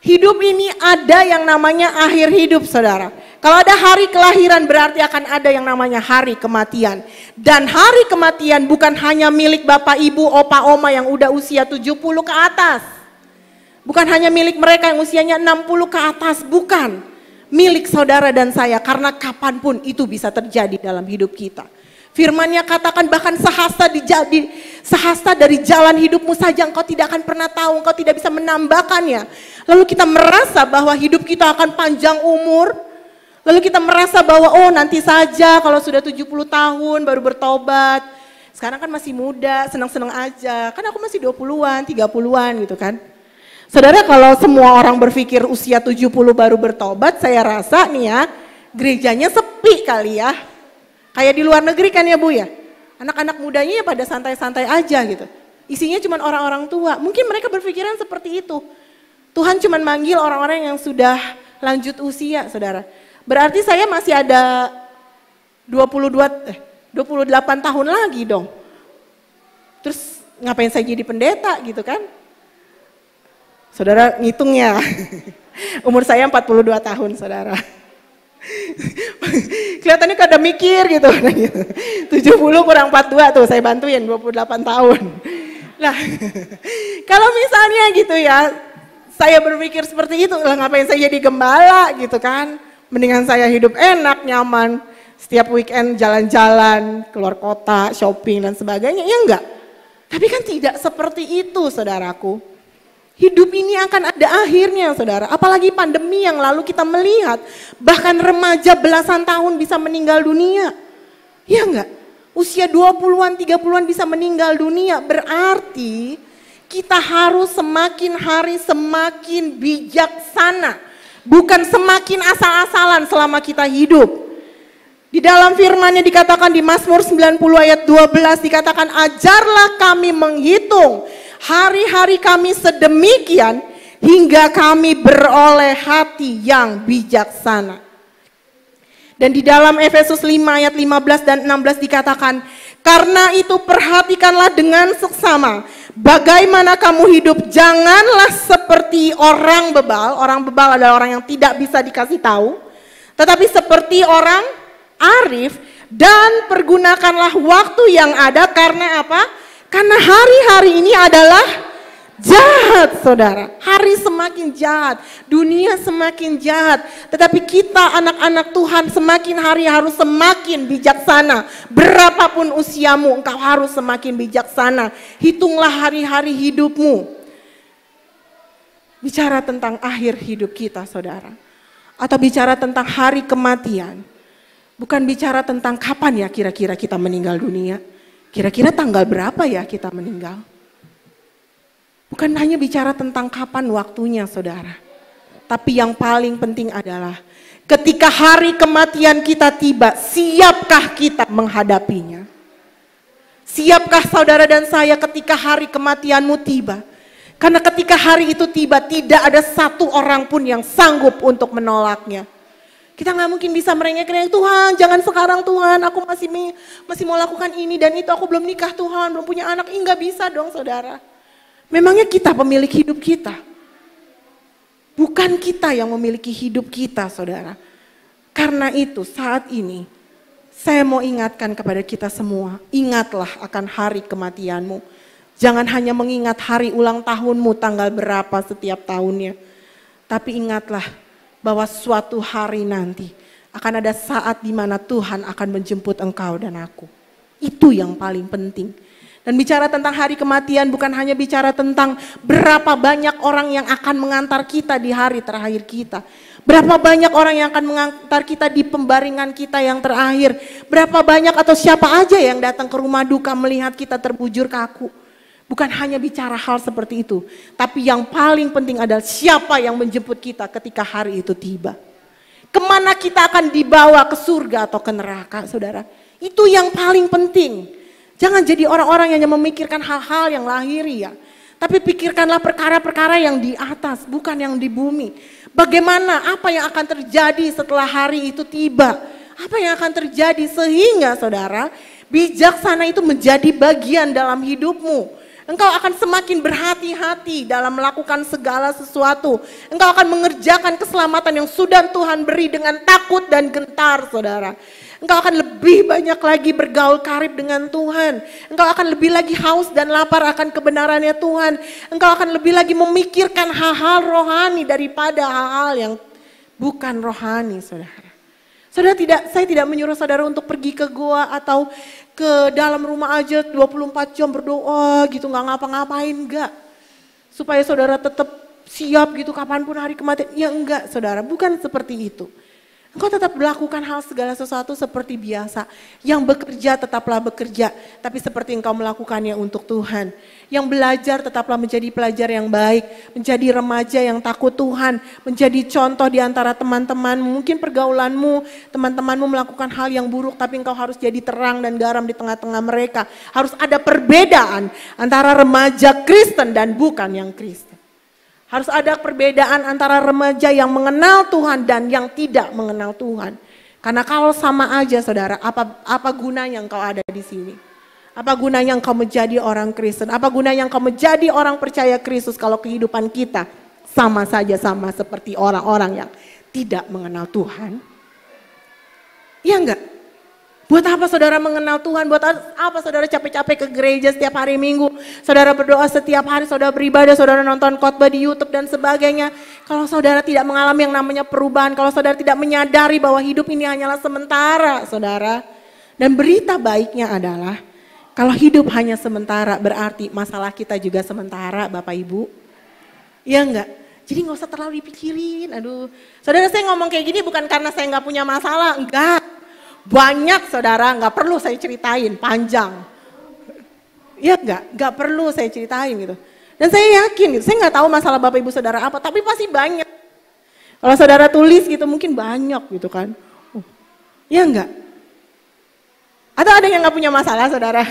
Hidup ini ada yang namanya akhir hidup saudara. Kalau ada hari kelahiran berarti akan ada yang namanya hari kematian. Dan hari kematian bukan hanya milik bapak ibu, opa oma yang udah usia 70 ke atas. Bukan hanya milik mereka yang usianya 60 ke atas, bukan. Milik saudara dan saya karena kapanpun itu bisa terjadi dalam hidup kita. Firman-Nya katakan bahkan sehasta dari jalan hidupmu saja engkau tidak akan pernah tahu, engkau tidak bisa menambahkannya. Lalu kita merasa bahwa hidup kita akan panjang umur. Lalu kita merasa bahwa oh nanti saja kalau sudah 70 tahun baru bertobat. Sekarang kan masih muda, senang-senang aja. Kan aku masih 20-an, 30-an gitu kan. Saudara kalau semua orang berpikir usia 70 baru bertobat, saya rasa nih ya gerejanya sepi kali ya. Kayak di luar negeri kan ya Bu ya, anak-anak mudanya ya pada santai-santai aja gitu. Isinya cuma orang-orang tua, mungkin mereka berpikiran seperti itu. Tuhan cuma manggil orang-orang yang sudah lanjut usia saudara. Berarti saya masih ada 28 tahun lagi dong. Terus ngapain saya jadi pendeta gitu kan? Saudara ngitungnya, umur saya 42 tahun saudara. Kelihatannya kada mikir gitu. 70 kurang 42 tuh saya bantuin 28 tahun. Nah kalau misalnya gitu ya, saya berpikir seperti itu, lah ngapain saya jadi gembala gitu kan. Mendingan saya hidup enak, nyaman, setiap weekend jalan-jalan, keluar kota, shopping dan sebagainya, ya enggak. Tapi kan tidak seperti itu saudaraku. Hidup ini akan ada akhirnya saudara, apalagi pandemi yang lalu kita melihat bahkan remaja belasan tahun bisa meninggal dunia. Ya enggak? Usia 20-an, 30-an bisa meninggal dunia, berarti kita harus semakin hari semakin bijaksana. Bukan semakin asal-asalan selama kita hidup. Di dalam firman-Nya dikatakan di Mazmur 90 ayat 12 dikatakan ajarlah kami menghitung hari-hari kami sedemikian hingga kami beroleh hati yang bijaksana. Dan di dalam Efesus 5 ayat 15 dan 16 dikatakan, karena itu perhatikanlah dengan seksama bagaimana kamu hidup, janganlah seperti orang bebal. Orang bebal adalah orang yang tidak bisa dikasih tahu, tetapi seperti orang arif, dan pergunakanlah waktu yang ada. Karena apa? Karena hari-hari ini adalah jahat saudara. Hari semakin jahat, dunia semakin jahat. Tetapi kita anak-anak Tuhan semakin hari harus semakin bijaksana. Berapapun usiamu engkau harus semakin bijaksana. Hitunglah hari-hari hidupmu. Bicara tentang akhir hidup kita saudara. Atau bicara tentang hari kematian. Bukan bicara tentang kapan ya kira-kira kita meninggal dunia. Kira-kira tanggal berapa ya kita meninggal? Bukan hanya bicara tentang kapan waktunya saudara. Tapi yang paling penting adalah ketika hari kematian kita tiba, siapkah kita menghadapinya? Siapkah saudara dan saya ketika hari kematianmu tiba? Karena ketika hari itu tiba tidak ada satu orang pun yang sanggup untuk menolaknya. Kita nggak mungkin bisa merengek-rengek, Tuhan jangan sekarang Tuhan, aku masih mau lakukan ini dan itu, aku belum nikah Tuhan, belum punya anak. Nggak bisa dong saudara. Memangnya kita pemilik hidup kita? Bukan kita yang memiliki hidup kita saudara. Karena itu saat ini saya mau ingatkan kepada kita semua, ingatlah akan hari kematianmu. Jangan hanya mengingat hari ulang tahunmu tanggal berapa setiap tahunnya. Tapi ingatlah bahwa suatu hari nanti akan ada saat di mana Tuhan akan menjemput engkau dan aku. Itu yang paling penting. Dan bicara tentang hari kematian bukan hanya bicara tentang berapa banyak orang yang akan mengantar kita di hari terakhir kita. Berapa banyak orang yang akan mengantar kita di pembaringan kita yang terakhir. Berapa banyak atau siapa aja yang datang ke rumah duka melihat kita terbujur kaku. Bukan hanya bicara hal seperti itu. Tapi yang paling penting adalah siapa yang menjemput kita ketika hari itu tiba. Kemana kita akan dibawa, ke surga atau ke neraka saudara. Itu yang paling penting. Jangan jadi orang-orang yang memikirkan hal-hal yang lahiriah. Tapi pikirkanlah perkara-perkara yang di atas, bukan yang di bumi. Bagaimana, apa yang akan terjadi setelah hari itu tiba? Apa yang akan terjadi sehingga saudara, bijaksana itu menjadi bagian dalam hidupmu. Engkau akan semakin berhati-hati dalam melakukan segala sesuatu. Engkau akan mengerjakan keselamatan yang sudah Tuhan beri dengan takut dan gentar saudara. Engkau akan lebih banyak lagi bergaul karib dengan Tuhan. Engkau akan lebih lagi haus dan lapar akan kebenarannya Tuhan. Engkau akan lebih lagi memikirkan hal-hal rohani daripada hal-hal yang bukan rohani saudara. Saya tidak menyuruh saudara untuk pergi ke goa atau ke dalam rumah aja 24 jam berdoa gitu, nggak ngapa-ngapain, enggak. Supaya saudara tetap siap gitu kapanpun hari kematian. Ya enggak saudara, bukan seperti itu. Engkau tetap melakukan hal segala sesuatu seperti biasa. Yang bekerja tetaplah bekerja, tapi seperti engkau melakukannya untuk Tuhan. Yang belajar tetaplah menjadi pelajar yang baik, menjadi remaja yang takut Tuhan, menjadi contoh di antara teman-teman. Mungkin pergaulanmu, teman-temanmu melakukan hal yang buruk, tapi engkau harus jadi terang dan garam di tengah-tengah mereka. Harus ada perbedaan antara remaja Kristen dan bukan yang Kristen. Harus ada perbedaan antara remaja yang mengenal Tuhan dan yang tidak mengenal Tuhan. Karena kalau sama aja saudara, apa gunanya engkau ada di sini? Apa gunanya engkau menjadi orang Kristen? Apa gunanya engkau menjadi orang percaya Kristus kalau kehidupan kita sama saja sama seperti orang-orang yang tidak mengenal Tuhan? Iya enggak? Buat apa saudara mengenal Tuhan? Buat apa saudara capek-capek ke gereja setiap hari Minggu? Saudara berdoa setiap hari, saudara beribadah, saudara nonton khotbah di YouTube dan sebagainya. Kalau saudara tidak mengalami yang namanya perubahan, kalau saudara tidak menyadari bahwa hidup ini hanyalah sementara, saudara. Dan berita baiknya adalah, kalau hidup hanya sementara berarti masalah kita juga sementara Bapak Ibu. Iya enggak? Jadi gak usah terlalu dipikirin, aduh. Saudara saya ngomong kayak gini bukan karena saya gak punya masalah, enggak. Banyak saudara, gak perlu saya ceritain, panjang. Iya gak perlu saya ceritain gitu. Dan saya yakin gitu, saya gak tahu masalah Bapak Ibu Saudara apa, tapi pasti banyak. Kalau saudara tulis gitu mungkin banyak gitu kan. Iya enggak? Atau ada yang gak punya masalah saudara?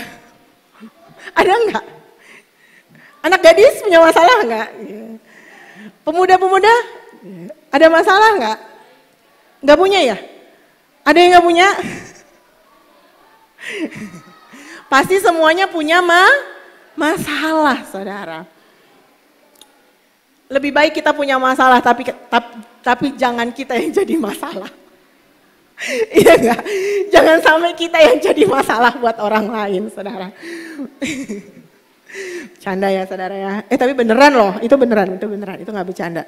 Ada enggak? Anak gadis punya masalah enggak? Pemuda-pemuda ada masalah enggak? Enggak punya ya? Ada yang gak punya? Pasti semuanya punya masalah saudara. Lebih baik kita punya masalah tapi jangan kita yang jadi masalah. Iya enggak? Jangan sampai kita yang jadi masalah buat orang lain saudara. Canda ya saudara ya. Tapi beneran loh, itu beneran, itu gak bercanda.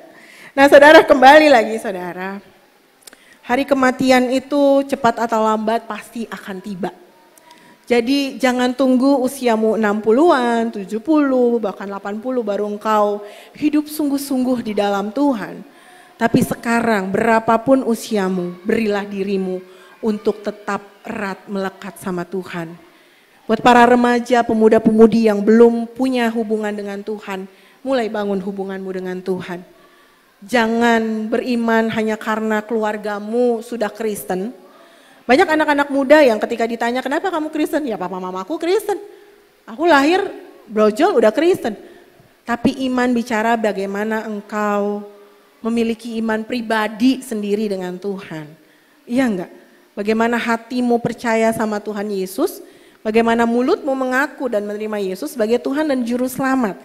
Nah saudara kembali lagi saudara. Hari kematian itu cepat atau lambat pasti akan tiba. Jadi jangan tunggu usiamu 60-an, 70, bahkan 80 baru engkau hidup sungguh-sungguh di dalam Tuhan. Tapi sekarang berapapun usiamu, berilah dirimu untuk tetap erat melekat sama Tuhan. Buat para remaja, pemuda-pemudi yang belum punya hubungan dengan Tuhan, mulai bangun hubunganmu dengan Tuhan. Jangan beriman hanya karena keluargamu sudah Kristen. Banyak anak-anak muda yang ketika ditanya kenapa kamu Kristen? Ya papa mamaku Kristen. Aku lahir brojol udah Kristen. Tapi iman bicara bagaimana engkau memiliki iman pribadi sendiri dengan Tuhan. Iya enggak? Bagaimana hatimu percaya sama Tuhan Yesus, bagaimana mulutmu mengaku dan menerima Yesus sebagai Tuhan dan Juru Selamat.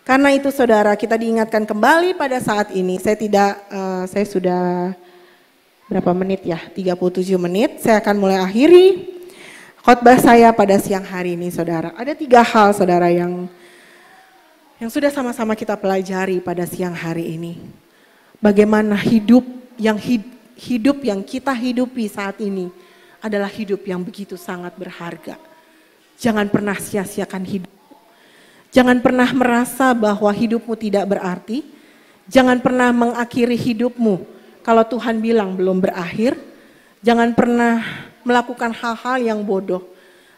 Karena itu saudara, kita diingatkan kembali pada saat ini. Saya sudah berapa menit ya? 37 menit. Saya akan mulai akhiri khotbah saya pada siang hari ini saudara. Ada 3 hal saudara yang sudah sama-sama kita pelajari pada siang hari ini. Bagaimana hidup yang kita hidupi saat ini adalah hidup yang begitu sangat berharga. Jangan pernah sia-siakan hidup. Jangan pernah merasa bahwa hidupmu tidak berarti. Jangan pernah mengakhiri hidupmu kalau Tuhan bilang belum berakhir. Jangan pernah melakukan hal-hal yang bodoh.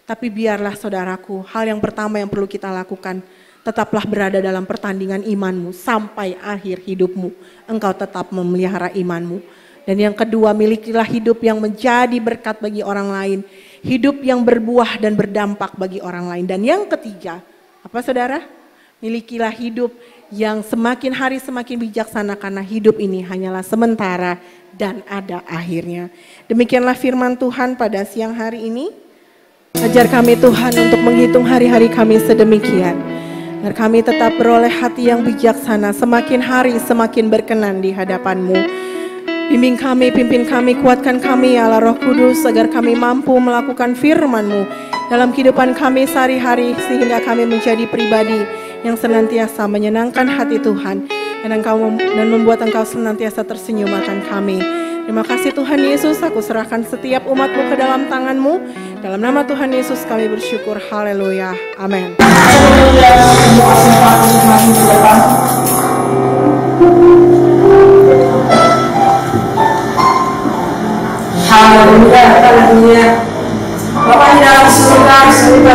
Tapi biarlah saudaraku, hal yang pertama yang perlu kita lakukan, tetaplah berada dalam pertandingan imanmu sampai akhir hidupmu. Engkau tetap memelihara imanmu. Dan yang kedua, milikilah hidup yang menjadi berkat bagi orang lain. Hidup yang berbuah dan berdampak bagi orang lain. Dan yang ketiga, apa saudara? Milikilah hidup yang semakin hari semakin bijaksana karena hidup ini hanyalah sementara dan ada akhirnya. Demikianlah firman Tuhan pada siang hari ini. Ajar kami Tuhan untuk menghitung hari-hari kami sedemikian. Agar kami tetap beroleh hati yang bijaksana, semakin hari semakin berkenan di hadapan-Mu. Bimbing kami, pimpin kami, kuatkan kami ya Allah Roh Kudus agar kami mampu melakukan firman-Mu dalam kehidupan kami sehari-hari sehingga kami menjadi pribadi yang senantiasa menyenangkan hati Tuhan dan membuat Engkau senantiasa tersenyum akan kami. Terima kasih Tuhan Yesus, aku serahkan setiap umat-Mu ke dalam tangan-Mu. Dalam nama Tuhan Yesus kami bersyukur, haleluya, amin. Haleluya, haleluya. Bapak di dalam surga,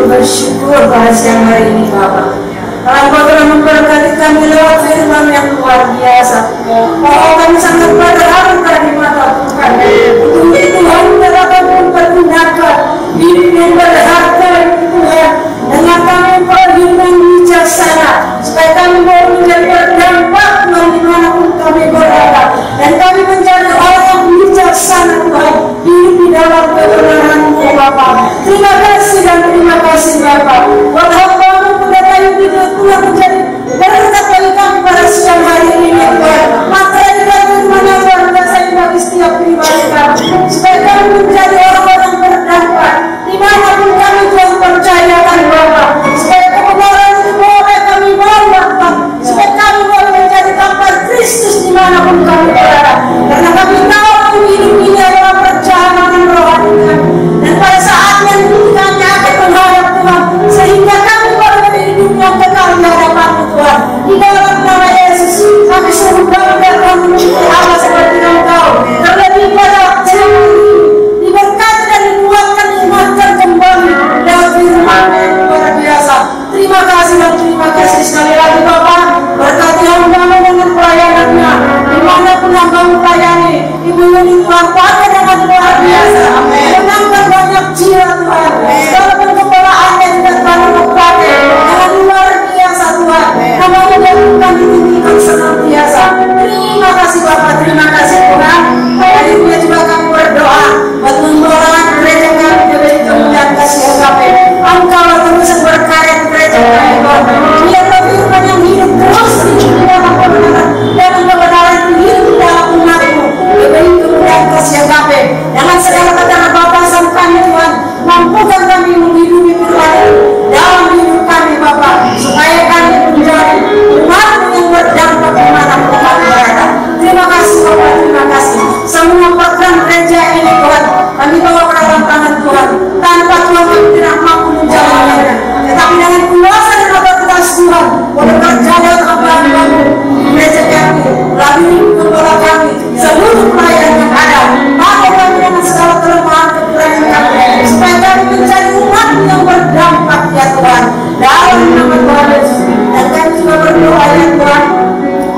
bersyukur pada siang hari ini Bapak. Karena Engkau telah memberkati kami lewat firman yang luar biasa. Bahwa kami sangat berharga di mata Tuhan. Untuk itu Tuhan dapat mempergunakan hidup yang berharga Tuhan. Dengan kami hidup yang bijaksana. Supaya kami boleh menjadi berdampak Tuhan dimanapun kami berada. Dan kami menjadi orang yang bijaksana Tuhan. Hidup di dalam kebenaran-Mu Bapak. Terima kasih dan terima kasih Bapak. Buat hamba-Mu pendeta yang Tuhan menjadi berkat bagi kami pada siang hari ini Tuhan. Materi dan firman yang luar biasa bagi setiap pribadi kami. Supaya kami menjadi orang-orang berdampak. Dimanapun kami Tuhan percayakan Bapak. Supaya kebenaran itu boleh kami bawa Bapak. Supaya kami boleh menjadi tampan Kristus dimanapun kami berada. Karena kami tahu hidup ini adalah perjalanan rohani kami. Dan pada saatnya kami akan menghadap Tuhan. Sehingga kami boleh hidup yang kekal di hadapan-Mu Tuhan. Di dalam nama Yesus kami sungguh bangga kami memiliki Allah seperti Engkau. Terlebih pada zaman ini diberkati dan dikuatkan, diingatkan kembali lewat firman yang luar biasa. Terima kasih dan terima kasih sekali lagi Bapak. Berkati hamba-Mu dengan pelayanannya. Dimanapun hamba-Mu melayani, Ibu ini Tuhan pakai dengan luar biasa. Menangkan banyak jiwa Tuhan. Segala pengembalaannya juga Tuhan pakai dengan luar biasa Tuhan. Nama-Mu dilakukan ditinggikan senantiasa. Terima kasih Bapak, terima kasih Tuhan. Hari ini juga kami berdoa buat membawakan gereja kami diberi kemuliaan kasih agape. Engkau terus berkarya di gereja kami Tuhan. Biarlah firman yang hidup terus di dalam kebenaran dan kebenaran hidup di dalam umat-Mu. Diberi kemuliaan kasih agape. Dengan segala keterbatasan kami Tuhan, mampukan kami menghidupi firman dalam hidup kami Bapak. Supaya kami menjadi umat-Mu yang berdampak dimanapun kami berada. Terima kasih Bapak, terima kasih. Semua program gereja ini Tuhan, kami bawa ke dalam tangan Tuhan. Tanpa Tuhan kami tidak mampu menjalankannya. Tetapi dengan kuasa dan otoritas Tuhan, boleh berjalan apa-apa gereja kami, melalui kepala kami, seluruh pelayan yang ada. Pakai kami dengan segala kelemahan kekurangan kami, supaya kami menjadi umat yang berdampak ya Tuhan. Dalam nama Tuhan Yesus. Dan kami juga berdoa ya Tuhan,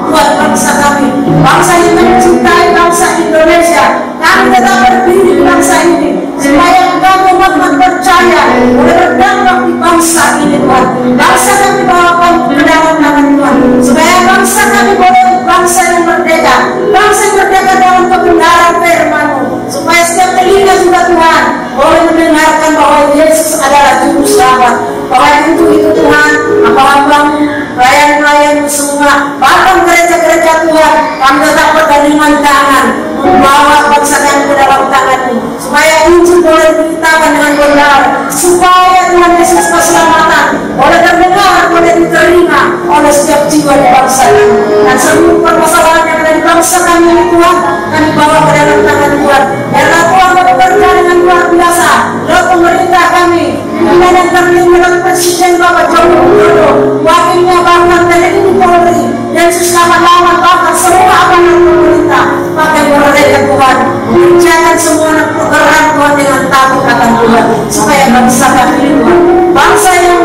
buat bangsa kami, bangsa yang mencintai bangsa Indonesia. Kami tetap berdiri di bangsa ini, supaya kami umat percaya boleh berdampak di bangsa ini Tuhan. Bangsa kami bawakan ke dalam tangan Tuhan, supaya bangsa kami boleh bangsa yang merdeka, bangsa yang merdeka dalam kebenaran firman-Mu. bahkan gereja-gereja Tuhan, kami tetap bergandengan tangan, membawa bangsa kami ke dalam tangan-Mu, supaya Injil boleh diberitakan dengan benar, supaya Tuhan Yesus keselamatan boleh terdengar, boleh diterima oleh setiap jiwa di bangsa kami. Dan seluruh permasalahan yang ada di bangsa kami ini Tuhan, kami bawa ke dalam tangan Tuhan. Biarlah Tuhan bekerja dengan luar biasa lewat pemerintah kami, yang terpilih lewat Presiden Bapak Joko Widodo, wakilnya bahkan TNI Polri, dan lama-lama bahkan semua aparat pemerintah pakai mereka Tuhan, mengerjakan semua pekerjaan Tuhan dengan takut akan Tuhan, supaya bangsa kami ini Tuhan, bangsa yang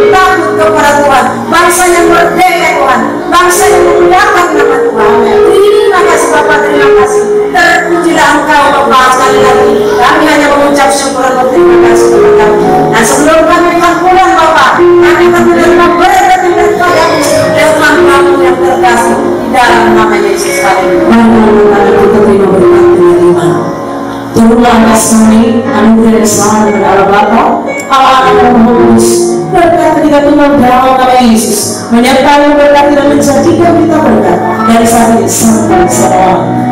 takut kepada Tuhan, bangsa yang merdeka Tuhan, bangsa yang memuliakan nama Tuhan. Terima kasih Bapak, terima kasih. Terpujilah Engkau Bapak. Sekali lagi kami hanya mengucap syukur dan berterima kasih kepada Engkau. Dan sebelum kami akan pulang Bapak, kami akan menerima berkat daripada-Mu dengan Kamu yang terkasih di dalam nama Yesus kami. Mari kita terima berkat dengan iman. Turunlah atas kami anugerah dan selamat daripada Allah Bapa, Allah Anak dan Roh Kudus. Berkat ketika Tuhan dalam nama Yesus menyertai berkat dan menjadikan kita berkat dari saat ini sampai selama.